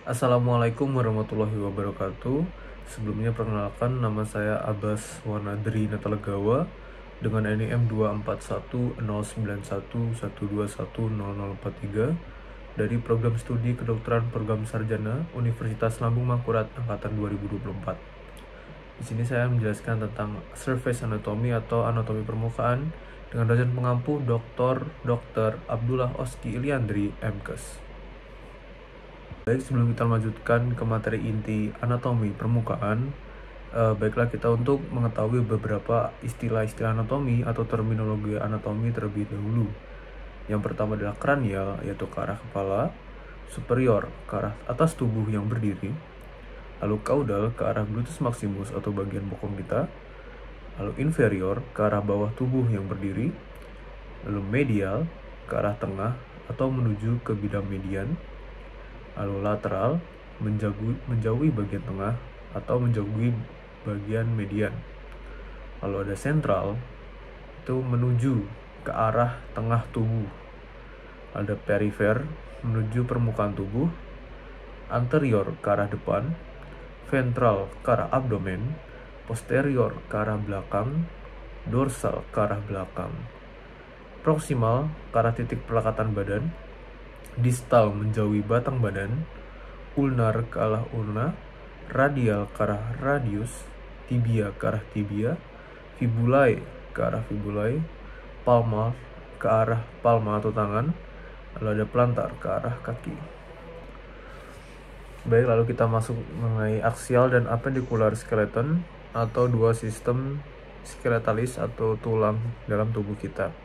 Assalamualaikum warahmatullahi wabarakatuh. Sebelumnya perkenalkan, nama saya Abbas Wanadri Natalegawa dengan NIM 2410911210043 dari Program Studi Kedokteran Program Sarjana Universitas Lambung Mangkurat angkatan 2024. Di sini saya menjelaskan tentang surface anatomy atau anatomi permukaan dengan dosen pengampu Dr. Abdullah Oski Iliandri, MKes. Baik, sebelum kita lanjutkan ke materi inti anatomi permukaan, baiklah kita untuk mengetahui beberapa istilah-istilah anatomi atau terminologi anatomi terlebih dahulu. Yang pertama adalah kranial, yaitu ke arah kepala, superior ke arah atas tubuh yang berdiri, lalu caudal ke arah gluteus maximus atau bagian bokong kita, lalu inferior ke arah bawah tubuh yang berdiri, lalu medial ke arah tengah atau menuju ke bidang median, lalu lateral menjauhi bagian tengah atau menjauhi bagian median. Lalu ada sentral, itu menuju ke arah tengah tubuh. Ada perifer menuju permukaan tubuh, anterior ke arah depan, ventral ke arah abdomen, posterior ke arah belakang, dorsal ke arah belakang, proximal ke arah titik pelekatan badan, distal menjauhi batang badan, ulnar ke arah ulna, radial ke arah radius, tibia ke arah tibia, fibulae ke arah fibulae, palmar ke arah palma atau tangan, lalu ada plantar ke arah kaki. Baik, lalu kita masuk mengenai aksial dan appendicular skeleton atau dua sistem skeletalis atau tulang dalam tubuh kita.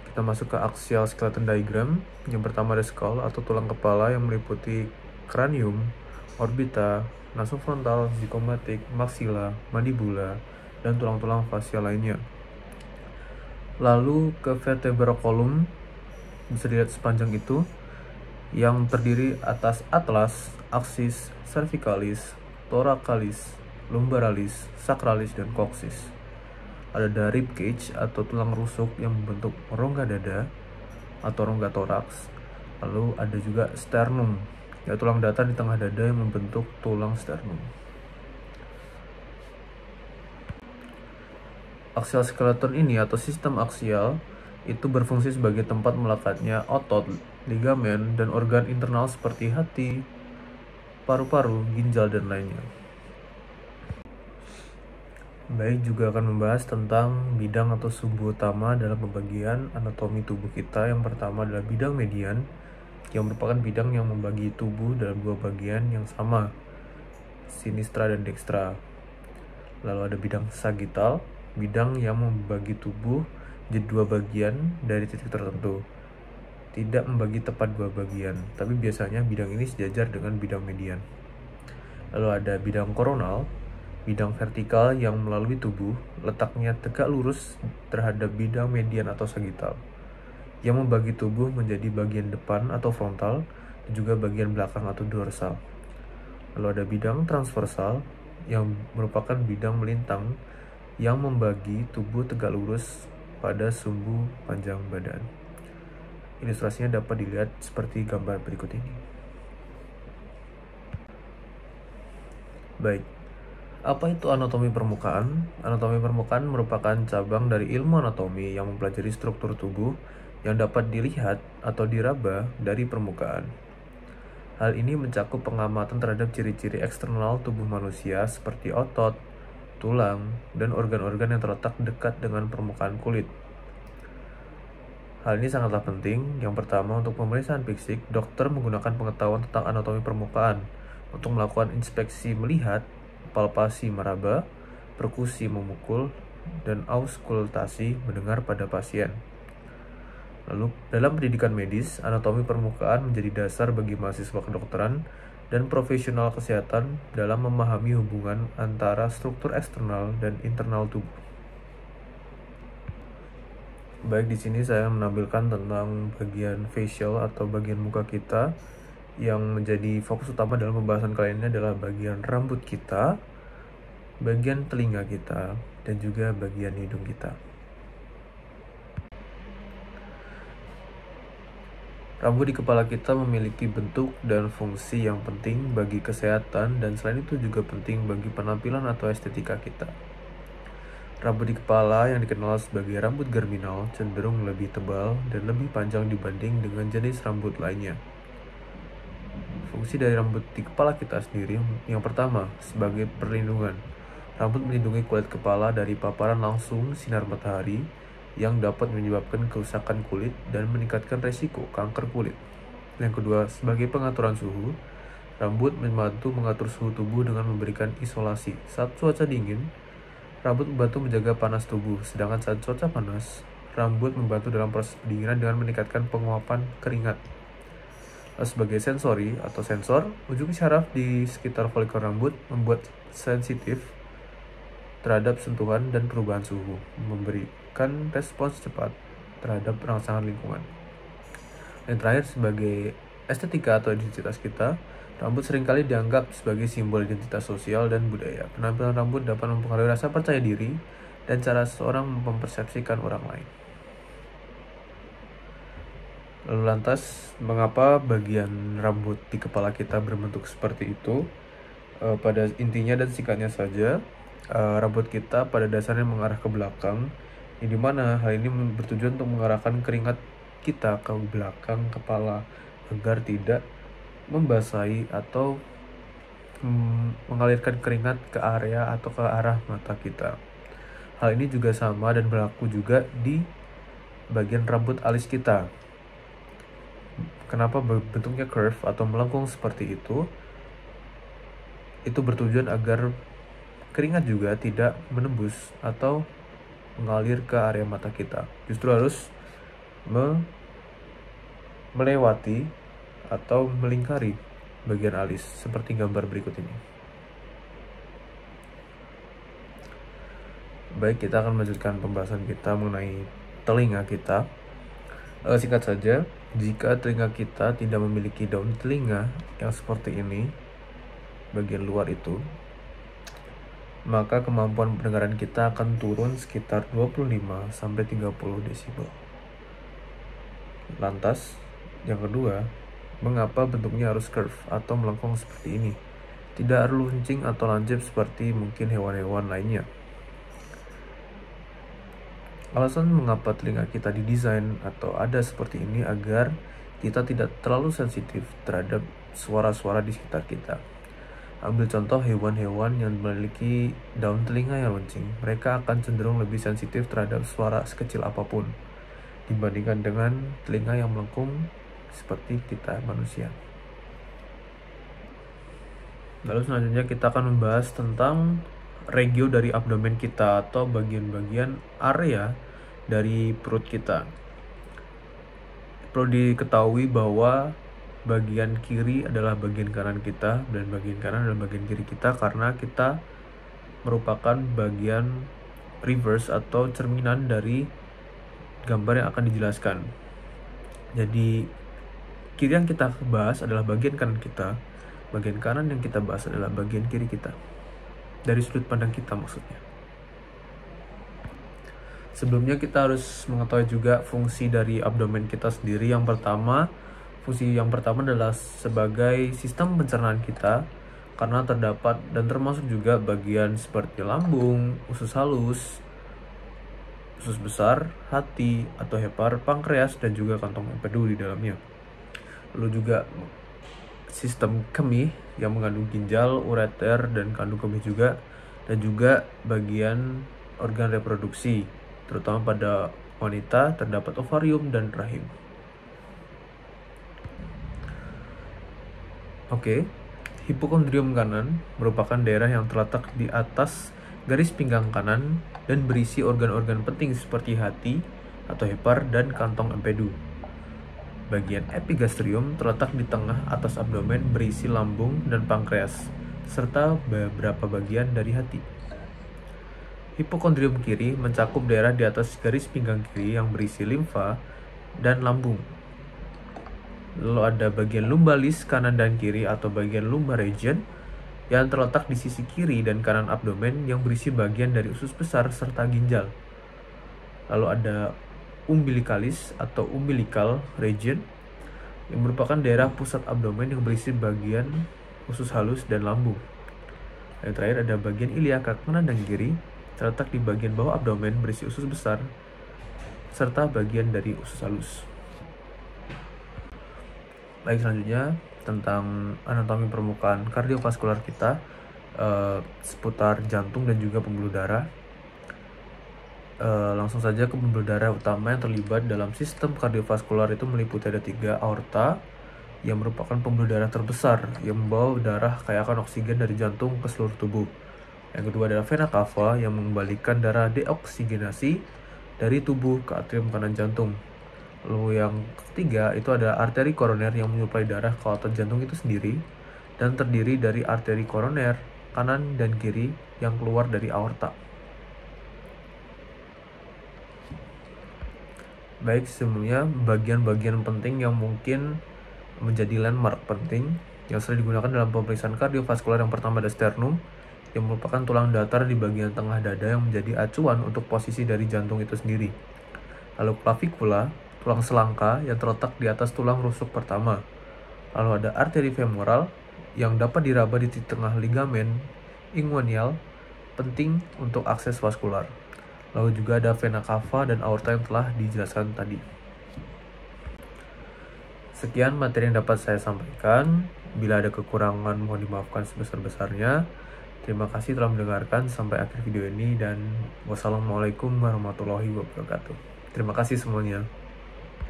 Kita masuk ke axial skeleton diagram. Yang pertama ada skull atau tulang kepala yang meliputi cranium, orbita, nasum frontal, zygomatics, maxilla, mandibula, dan tulang-tulang fasial lainnya. Lalu ke vertebral column, bisa dilihat sepanjang itu, yang terdiri atas atlas, axis, cervicalis, thoracalis, lumberalis, sacralis, dan coccyx. Ada rib cage atau tulang rusuk yang membentuk rongga dada atau rongga toraks. Lalu ada juga sternum, yaitu tulang datar di tengah dada yang membentuk tulang sternum. Axial skeleton ini atau sistem aksial itu berfungsi sebagai tempat melekatnya otot, ligamen, dan organ internal seperti hati, paru-paru, ginjal, dan lainnya. Baik, juga akan membahas tentang bidang atau sumbu utama dalam pembagian anatomi tubuh kita. Yang pertama adalah bidang median, yang merupakan bidang yang membagi tubuh dalam dua bagian yang sama, sinistra dan dextra. Lalu ada bidang sagittal, bidang yang membagi tubuh jadi dua bagian dari titik tertentu. Tidak membagi tepat dua bagian, tapi biasanya bidang ini sejajar dengan bidang median. Lalu ada bidang koronal, bidang vertikal yang melalui tubuh, letaknya tegak lurus terhadap bidang median atau sagittal, yang membagi tubuh menjadi bagian depan atau frontal, dan juga bagian belakang atau dorsal. Lalu ada bidang transversal, yang merupakan bidang melintang, yang membagi tubuh tegak lurus pada sumbu panjang badan. Ilustrasinya dapat dilihat seperti gambar berikut ini. Baik, apa itu anatomi permukaan? Anatomi permukaan merupakan cabang dari ilmu anatomi yang mempelajari struktur tubuh yang dapat dilihat atau diraba dari permukaan. Hal ini mencakup pengamatan terhadap ciri-ciri eksternal tubuh manusia seperti otot, tulang, dan organ-organ yang terletak dekat dengan permukaan kulit. Hal ini sangatlah penting. Yang pertama, untuk pemeriksaan fisik, dokter menggunakan pengetahuan tentang anatomi permukaan untuk melakukan inspeksi melihat, palpasi meraba, perkusi memukul, dan auskultasi mendengar pada pasien. Lalu, dalam pendidikan medis, anatomi permukaan menjadi dasar bagi mahasiswa kedokteran dan profesional kesehatan dalam memahami hubungan antara struktur eksternal dan internal tubuh. Baik, di sini saya menampilkan tentang bagian facial atau bagian muka kita. Yang menjadi fokus utama dalam pembahasan kali ini adalah bagian rambut kita, bagian telinga kita, dan juga bagian hidung kita. Rambut di kepala kita memiliki bentuk dan fungsi yang penting bagi kesehatan dan selain itu juga penting bagi penampilan atau estetika kita. Rambut di kepala yang dikenal sebagai rambut germinal cenderung lebih tebal dan lebih panjang dibanding dengan jenis rambut lainnya. Fungsi dari rambut di kepala kita sendiri yang pertama, sebagai perlindungan. Rambut melindungi kulit kepala dari paparan langsung sinar matahari yang dapat menyebabkan kerusakan kulit dan meningkatkan resiko kanker kulit. Yang kedua, sebagai pengaturan suhu, rambut membantu mengatur suhu tubuh dengan memberikan isolasi. Saat cuaca dingin, rambut membantu menjaga panas tubuh, sedangkan saat cuaca panas, rambut membantu dalam proses pendinginan dengan meningkatkan penguapan keringat. Sebagai sensori atau sensor, ujung syaraf di sekitar folikel rambut membuat sensitif terhadap sentuhan dan perubahan suhu, memberikan respons cepat terhadap rangsangan lingkungan. Dan terakhir, sebagai estetika atau identitas kita, rambut seringkali dianggap sebagai simbol identitas sosial dan budaya. Penampilan rambut dapat mempengaruhi rasa percaya diri dan cara seseorang mempersepsikan orang lain. Lalu lantas, mengapa bagian rambut di kepala kita berbentuk seperti itu? Pada intinya dan singkatnya saja, rambut kita pada dasarnya mengarah ke belakang, yang dimana hal ini bertujuan untuk mengarahkan keringat kita ke belakang kepala agar tidak membasahi atau mengalirkan keringat ke area atau ke arah mata kita. Hal ini juga sama dan berlaku juga di bagian rambut alis kita. Kenapa bentuknya curve atau melengkung seperti itu? Itu bertujuan agar keringat juga tidak menembus atau mengalir ke area mata kita. Justru harus melewati atau melingkari bagian alis seperti gambar berikut ini. Baik, kita akan melanjutkan pembahasan kita mengenai telinga kita. Singkat saja, jika telinga kita tidak memiliki daun telinga yang seperti ini, bagian luar itu, maka kemampuan pendengaran kita akan turun sekitar 25-30 desibel. Lantas, yang kedua, mengapa bentuknya harus curve atau melengkung seperti ini? Tidak runcing atau lancip seperti mungkin hewan-hewan lainnya. Alasan mengapa telinga kita didesain atau ada seperti ini agar kita tidak terlalu sensitif terhadap suara-suara di sekitar kita. Ambil contoh hewan-hewan yang memiliki daun telinga yang runcing. Mereka akan cenderung lebih sensitif terhadap suara sekecil apapun dibandingkan dengan telinga yang melengkung seperti kita manusia. Lalu selanjutnya kita akan membahas tentang regio dari abdomen kita atau bagian-bagian area dari perut kita. Perlu diketahui bahwa bagian kiri adalah bagian kanan kita dan bagian kanan adalah bagian kiri kita karena kita merupakan bagian reverse atau cerminan dari gambar yang akan dijelaskan. Jadi kiri yang kita bahas adalah bagian kanan kita, bagian kanan yang kita bahas adalah bagian kiri kita. Dari sudut pandang kita maksudnya. Sebelumnya kita harus mengetahui juga fungsi dari abdomen kita sendiri. Fungsi yang pertama adalah sebagai sistem pencernaan kita, karena terdapat dan termasuk juga bagian seperti lambung, usus halus, usus besar, hati atau hepar, pankreas, dan juga kantong empedu di dalamnya. Lalu juga sistem kemih yang mengandung ginjal, ureter, dan kandung kemih juga, dan juga bagian organ reproduksi, terutama pada wanita terdapat ovarium dan rahim. Hipokondrium kanan merupakan daerah yang terletak di atas garis pinggang kanan dan berisi organ-organ penting seperti hati atau hepar dan kantong empedu. Bagian epigastrium terletak di tengah atas abdomen berisi lambung dan pankreas, serta beberapa bagian dari hati. Hipokondrium kiri mencakup daerah di atas garis pinggang kiri yang berisi limfa dan lambung. Lalu ada bagian lumbalis kanan dan kiri atau bagian lumbar region yang terletak di sisi kiri dan kanan abdomen yang berisi bagian dari usus besar serta ginjal. Lalu ada umbilicalis atau umbilical region yang merupakan daerah pusat abdomen yang berisi bagian usus halus dan lambung. Yang terakhir ada bagian ilia kanan dan kiri, terletak di bagian bawah abdomen berisi usus besar, serta bagian dari usus halus. Baik, selanjutnya tentang anatomi permukaan kardiovaskular kita, seputar jantung dan juga pembuluh darah. Langsung saja ke pembuluh darah utama yang terlibat dalam sistem kardiovaskular itu meliputi ada 3, aorta, yang merupakan pembuluh darah terbesar yang membawa darah kayakan oksigen dari jantung ke seluruh tubuh. Yang kedua adalah vena cava yang mengembalikan darah deoksigenasi dari tubuh ke atrium kanan jantung. Lalu yang ketiga itu ada arteri koroner yang menyuplai darah ke otot jantung itu sendiri dan terdiri dari arteri koroner kanan dan kiri yang keluar dari aorta. Baik, sebelumnya bagian-bagian penting yang mungkin menjadi landmark penting yang sering digunakan dalam pemeriksaan kardiovaskular. Yang pertama ada sternum, yang merupakan tulang datar di bagian tengah dada yang menjadi acuan untuk posisi dari jantung itu sendiri. Lalu clavicula, tulang selangka yang terletak di atas tulang rusuk pertama. Lalu ada arteri femoral yang dapat diraba di tengah ligamen inguinal, penting untuk akses vaskular. Lalu juga ada vena cava dan aorta yang telah dijelaskan tadi. Sekian materi yang dapat saya sampaikan. Bila ada kekurangan mohon dimaafkan sebesar-besarnya. Terima kasih telah mendengarkan sampai akhir video ini dan wassalamualaikum warahmatullahi wabarakatuh. Terima kasih semuanya.